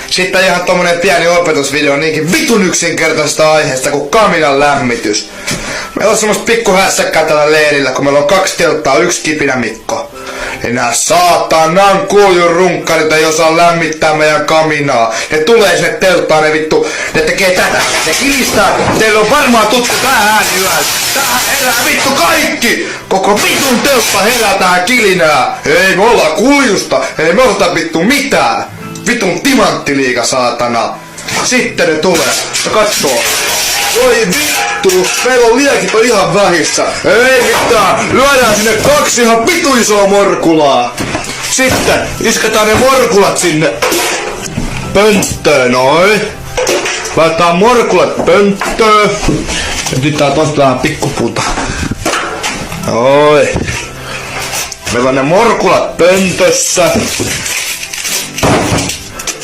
Sitten ihan tommonen pieni opetusvideo niinkin vitun yksinkertaisesta aiheesta kuin kaminan lämmitys. Meillä on semmoista pikku hässäkkää tällä leirillä, kun meillä on 2 telttaa, 1 kipinä Mikko. Ja nää saatanan kuljun runkkarit ei osaa lämmittää meidän kaminaa. Ne tulee sinne telttaan, ne vittu, ne tekee tätä. Ne kiristää, teillä on varmaan tuttu tää ääni yöllä. Tähän herää vittu kaikki! Koko vitun teltta herää tähän kilinää. Ei me olla kuljusta, ei me osata vittu mitään. Vitun timanttiliiga saatana. Sitten ne tulee ja katsoo. Voi vittu, meillä on liekit on ihan vähissä. Ei mitään, lyödään sinne 2 ihan vitu isoa morkulaa. Sitten isketään ne morkulat sinne pönttöön, noin. Laitetaan morkulat pönttöön. Ja nyt tää tosta vähän pikkupuuta. Noin. Meillä on ne morkulat pöntössä.